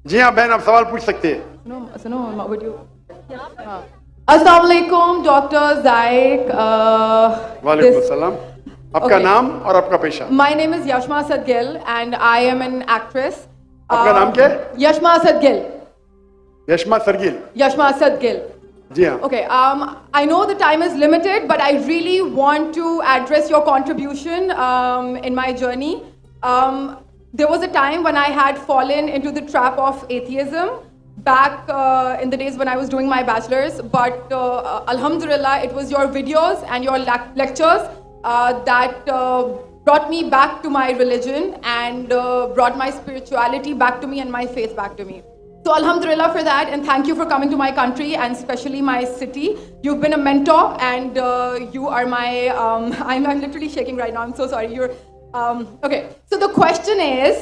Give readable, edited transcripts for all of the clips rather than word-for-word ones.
जी हाँ बहन, आप सवाल पूछ सकते हैं। सुनो वीडियो। अस्सलाम वालेकुम डॉक्टर जायक। वालेकुम अस्सलाम। आपका नाम और आपका पेशा? My name is Yashma Asad Gill and I am an actress. आपका नाम क्या है? Yashma Asad Gill. Yashma सरगिल। Yashma Asad Gill. जी हाँ। Okay, I know the time is limited, but I really want to address your contribution in my journey. There was a time when I had fallen into the trap of atheism back in the days when I was doing my bachelor's, but Alhamdulillah, it was your videos and your lectures that brought me back to my religion and brought my spirituality back to me and my faith back to me. So Alhamdulillah for that, and thank you for coming to my country and especially my city. You've been a mentor and you are my, I'm literally shaking right now, I'm so sorry. Okay, so the question is,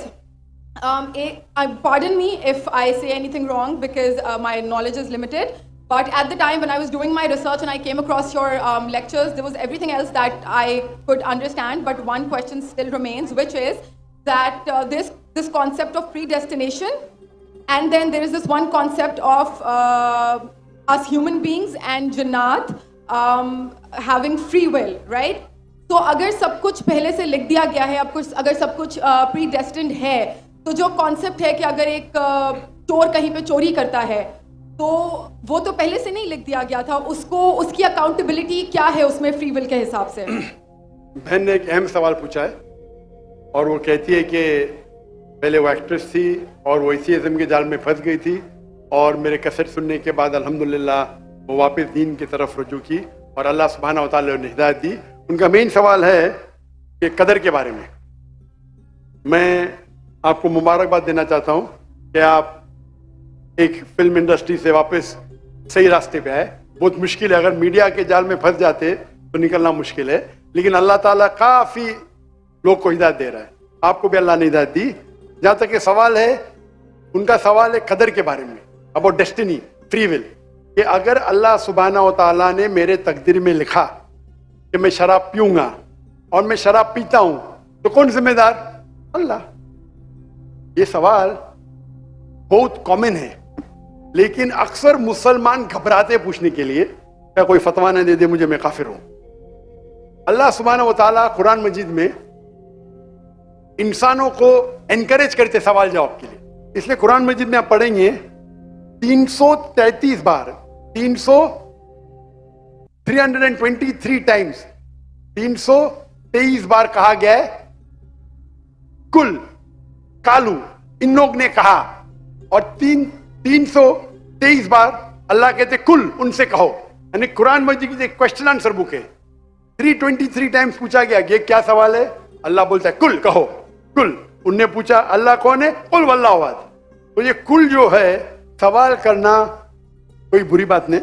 pardon me if I say anything wrong because my knowledge is limited, but at the time when I was doing my research and I came across your lectures, there was everything else that I could understand, but one question still remains, which is that this concept of predestination, and then there is this one concept of us human beings and Jannat having free will, right? तो अगर सब कुछ पहले से लिख दिया गया है, अगर सब कुछ प्रीडेस्टिन्ड है, तो जो कॉन्सेप्ट है कि अगर एक चोर कहीं पे चोरी करता है, तो वो तो पहले से नहीं लिख दिया गया था, उसकी अकाउंटेबिलिटी क्या है उसमें फ्री विल के हिसाब से? बहन ने एक अहम सवाल पूछा है और वो कहती है कि पहले वो एक्ट्रेस थी और वो एथियज्म के जाल में फंस गई थी और मेरे कैसेट सुनने के बाद अल्हम्दुलिल्लाह वो वापस दीन की तरफ रुजू की और अल्लाह सुब्हानहू व तआला ने हिदायत दी। उनका मेन सवाल है कि कदर के बारे में। मैं आपको मुबारकबाद देना चाहता हूँ कि आप एक फिल्म इंडस्ट्री से वापस सही रास्ते पे आए। बहुत मुश्किल है, अगर मीडिया के जाल में फंस जाते तो निकलना मुश्किल है, लेकिन अल्लाह ताला काफ़ी लोग को हिदायत दे रहा है। आपको भी अल्लाह ने हिदायत दी। जहाँ तक ये सवाल है, उनका सवाल है कदर के बारे में, अबाउट डेस्टिनी, फ्री विल, कि अगर अल्लाह सुब्हानहू व तआला ने मेरे तकदीर में लिखा कि मैं शराब पीऊंगा और मैं शराब पीता हूं, तो कौन जिम्मेदार? अल्लाह। ये सवाल बहुत कॉमन है, लेकिन अक्सर मुसलमान घबराते पूछने के लिए, क्या कोई फतवा न दे दे मुझे, मैं काफिर हूं। अल्लाह सुब्हानहू व तआला कुरान मजीद में इंसानों को एनकरेज करते सवाल जवाब के लिए, इसलिए कुरान मजीद में आप पढ़ेंगे 333 बार, 323 टाइम्स, 323 बार कहा गया है कुल, कालू, इन लोग ने कहा, और 323 बार अल्लाह कहते कुल, उनसे कहो। यानी कुरान मजीद की एक क्वेश्चन आंसर बुक है। 323 टाइम्स पूछा गया ये क्या सवाल है, अल्लाह बोलता है कुल, कहो कुल। उनने पूछा अल्लाह कौन है, कुल वल्लाहु अहद। तो ये कुल जो है, सवाल करना कोई बुरी बात नहीं,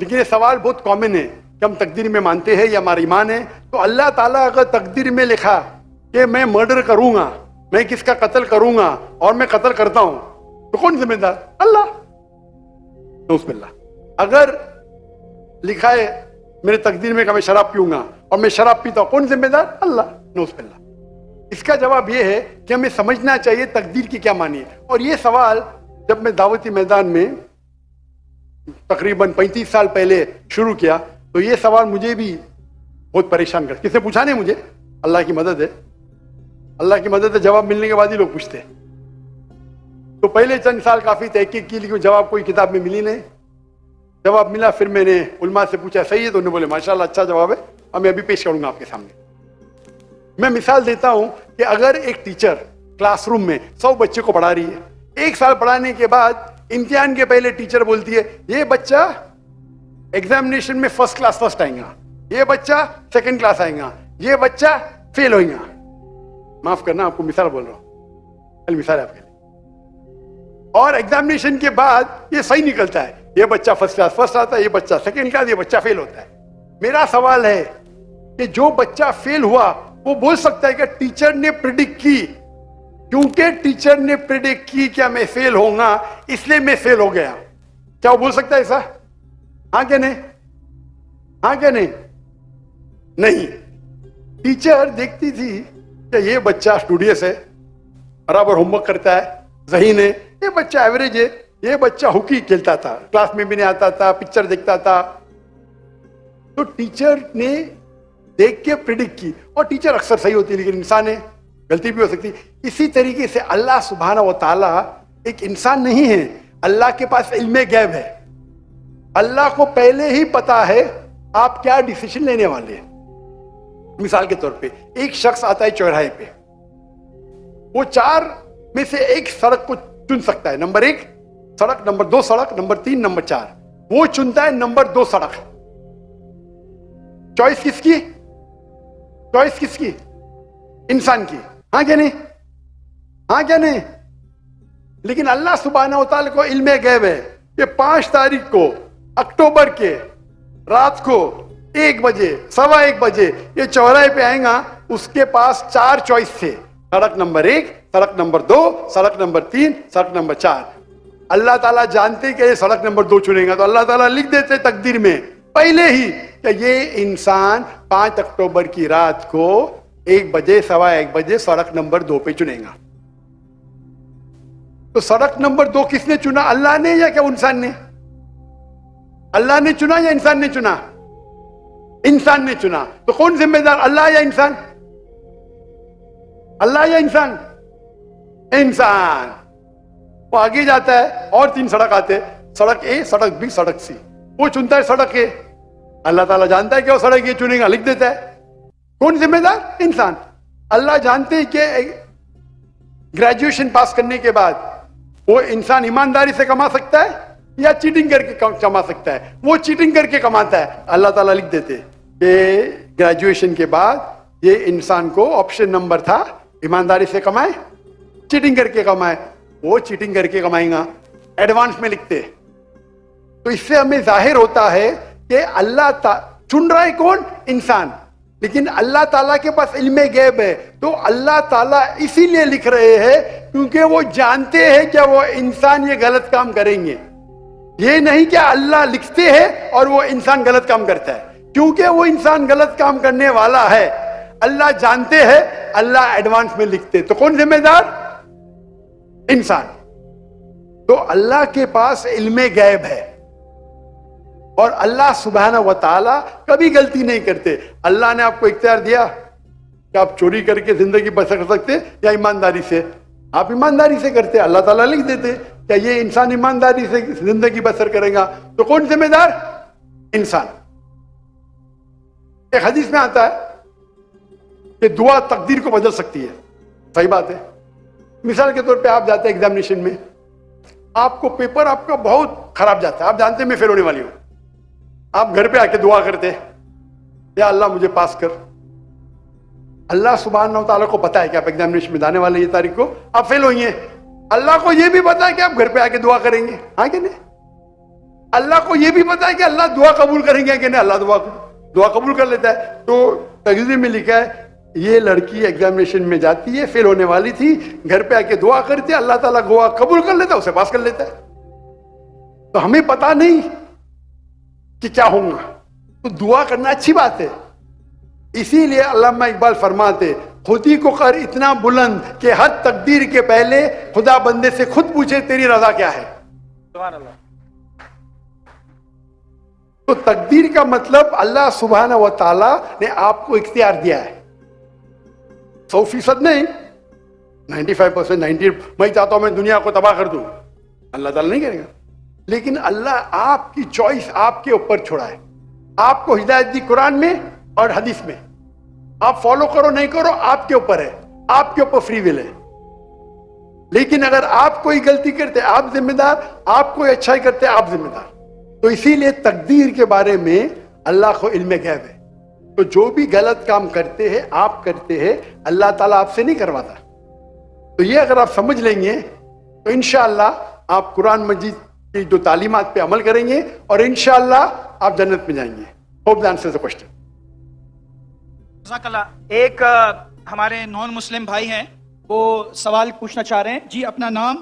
लेकिन ये सवाल बहुत कॉमन है कि हम तकदीर में मानते हैं या हमारा ईमान है। तो अल्लाह ताला अगर तकदीर में लिखा कि मैं मर्डर करूंगा, मैं किसका कत्ल करूंगा और मैं कत्ल करता हूं, तो कौन जिम्मेदार? अल्लाह। नऊज़ुबिल्लाह। अगर लिखा है मेरे तकदीर में कि मैं शराब पीऊंगा और मैं शराब पीता हूं, कौन जिम्मेदार? अल्लाह। नऊज़ुबिल्लाह। इसका जवाब यह है कि हमें समझना चाहिए तकदीर की क्या मानी है। और ये सवाल जब मैं दावती मैदान में तकरीबन 35 साल पहले शुरू किया, तो ये सवाल मुझे भी बहुत परेशान कर, किसने पूछा नहीं मुझे, अल्लाह की मदद है, अल्लाह की मदद है, जवाब मिलने के बाद ही लोग पूछते हैं। तो पहले चंद साल काफी तहकीक की, लेकिन जवाब कोई किताब में मिली नहीं। जवाब मिला, फिर मैंने उलमा से पूछा सही है, तो उन्होंने बोले माशाल्लाह अच्छा जवाब है, और मैं अभी पेश करूंगा आपके सामने। मैं मिसाल देता हूं कि अगर एक टीचर क्लासरूम में 100 बच्चे को पढ़ा रही है, 1 साल पढ़ाने के बाद इम्तिहान के पहले टीचर बोलती है ये बच्चा एग्जामिनेशन में फर्स्ट क्लास फर्स्ट आएगा, ये बच्चा सेकंड क्लास आएगा, ये बच्चा फेल होगा। माफ करना, आपको मिसाल बोल रहा हूं, मिसाल है आपके लिए। और एग्जामिनेशन के बाद ये सही निकलता है, ये बच्चा फर्स्ट क्लास फर्स्ट आता है, ये बच्चा सेकंड क्लास, ये बच्चा फेल होता है। मेरा सवाल है कि जो बच्चा फेल हुआ वो बोल सकता है कि टीचर ने प्रिडिक्ट की, क्योंकि टीचर ने प्रिडिक्ट की क्या मैं फेल होऊंगा, इसलिए मैं फेल हो गया। क्या वो बोल सकता है ऐसा? हाँ क्या नहीं? हाँ क्या नहीं? नहीं। टीचर देखती थी कि ये बच्चा स्टूडियस है, बराबर होमवर्क करता है, ज़हीन है, ये बच्चा एवरेज है, ये बच्चा हॉकी खेलता था, क्लास में भी नहीं आता था, पिक्चर देखता था। तो टीचर ने देख के प्रिडिक्ट की, और टीचर अक्सर सही होती है लेकिन इंसान है, गलती भी हो सकती। इसी तरीके से अल्लाह सुब्हानहू व तआला एक इंसान नहीं है, अल्लाह के पास इल्मे गैब है। अल्लाह को पहले ही पता है आप क्या डिसीजन लेने वाले हैं। मिसाल के तौर पे एक शख्स आता है चौराहे पे, वो 4 में से एक सड़क को चुन सकता है, नंबर 1 सड़क, नंबर 2 सड़क, नंबर 3, नंबर 4। वो चुनता है नंबर 2 सड़क। चॉइस किसकी? चॉइस किसकी? इंसान की। हाँ क्या नहीं? हाँ क्या नहीं? लेकिन अल्लाह सुब्हानहू व तआला को इल्मे गैब है कि 5 तारीख को अक्टूबर के रात को 1 बजे, 1:15 बजे ये चौराहे पे आएगा, उसके पास 4 चॉइस थे, सड़क नंबर 1, सड़क नंबर 2, सड़क नंबर 3, सड़क नंबर 4। अल्लाह ताला जानते कि ये सड़क नंबर 2 चुनेगा, तो अल्लाह ताला लिख देते तकदीर में पहले ही कि ये इंसान 5 अक्टूबर की रात को 1 बजे, 1:15 बजे सड़क नंबर 2 पे चुनेगा। तो सड़क नंबर 2 किसने चुना? अल्लाह ने या क्या इंसान ने? अल्लाह ने चुना या इंसान ने चुना? इंसान ने चुना। तो कौन जिम्मेदार, अल्लाह या इंसान? अल्लाह या इंसान? इंसान। वो आगे जाता है और 3 सड़क आते, सड़क ए, सड़क बी, सड़क सी। वो चुनता है सड़क ए, अल्लाह ताला जानता है कि वो सड़क ये चुनेगा, लिख देता है। कौन जिम्मेदार? इंसान। अल्लाह जानते हैं कि ग्रेजुएशन पास करने के बाद वो इंसान ईमानदारी से कमा सकता है या चीटिंग करके कमा सकता है। वो चीटिंग करके कमाता है, अल्लाह ताला लिख देते कि ग्रेजुएशन के बाद ये इंसान को ऑप्शन नंबर था ईमानदारी से कमाए, चीटिंग करके कमाए। वो चीटिंग करके कमाएगा, एडवांस में लिखते। तो इससे हमें जाहिर होता है कि अल्लाह चुन रहा है कौन? इंसान। लेकिन अल्लाह ताला के पास इल्मे गैब है, तो अल्लाह ताला इसीलिए लिख रहे हैं क्योंकि वो जानते हैं कि वो इंसान ये गलत काम करेंगे। ये नहीं कि अल्लाह लिखते हैं और वो इंसान गलत काम करता है, क्योंकि वो इंसान गलत काम करने वाला है, अल्लाह जानते हैं, अल्लाह एडवांस में लिखते। तो कौन जिम्मेदार? इंसान। तो अल्लाह के पास इल्मे गैब है और अल्लाह सुब्हानहू व तआला कभी गलती नहीं करते। अल्लाह ने आपको इख्तियार दिया कि आप चोरी करके जिंदगी बसर कर सकते या ईमानदारी से। आप ईमानदारी से करते, अल्लाह ताला लिख देते क्या ये इंसान ईमानदारी से जिंदगी बसर करेगा। तो कौन जिम्मेदार? इंसान। एक हदीस में आता है कि दुआ तकदीर को बदल सकती है। सही बात है। मिसाल के तौर पे आप जाते हैं एग्जामिनेशन में, आपको पेपर आपका बहुत खराब जाता है, आप जानते हैं मैं फेल होने वाली हूं, आप घर पे आके दुआ करते या अल्लाह मुझे पास कर। अल्लाह सुब्हानहू व तआला को पता है कि आप एग्जामिनेशन में जाने वाले ये तारीख को आप फेल होंगे। अल्लाह को यह भी पता है कि आप घर पे आके दुआ करेंगे, हाँ कि नहीं? अल्लाह को यह भी पता है कि अल्लाह दुआ कबूल करेंगे कि नहीं। अल्लाह दुआ कबूल कर लेता है। तो तकदीर में लिखा है ये लड़की एग्जामिनेशन में जाती है, फेल होने वाली थी, घर पे आके दुआ करती है, अल्लाह ताला दुआ कबूल कर लेता है, उसे पास कर लेता है। तो हमें पता नहीं कि क्या होगा, तो दुआ करना अच्छी बात है। इसीलिए अल्लामा इकबाल फरमाते खुदी को कर इतना बुलंद कि हर तकदीर के पहले खुदा बंदे से खुद पूछे तेरी रजा क्या है। सुभान अल्लाह। तो तकदीर का मतलब अल्लाह सुब्हानहू व तआला ने आपको इख्तियार दिया है। 100% नहीं, 95%, 90। मैं चाहता हूं मैं दुनिया को तबाह कर दूं, अल्लाह ताला नहीं करेगा। लेकिन अल्लाह आपकी चॉइस आपके ऊपर छोड़ा है। आपको हिदायत दी कुरान में और हदीस में, आप फॉलो करो नहीं करो आपके ऊपर है, आपके ऊपर फ्री विल है। लेकिन अगर आप कोई गलती करते आप जिम्मेदार, आप कोई अच्छाई करते आप जिम्मेदार। तो इसीलिए तकदीर के बारे में अल्लाह को इल्मे गैब है। तो जो भी गलत काम करते हैं आप करते हैं, अल्लाह ताला आपसे नहीं करवाता। तो ये अगर आप समझ लेंगे तो इंशाअल्लाह आप कुरान मजीद की जो तालीमात पे अमल करेंगे और इंशाअल्लाह आप जन्नत में जाएंगे। Hope that answers the question. एक हमारे नॉन मुस्लिम भाई हैं, वो सवाल पूछना चाह रहे हैं। जी अपना नाम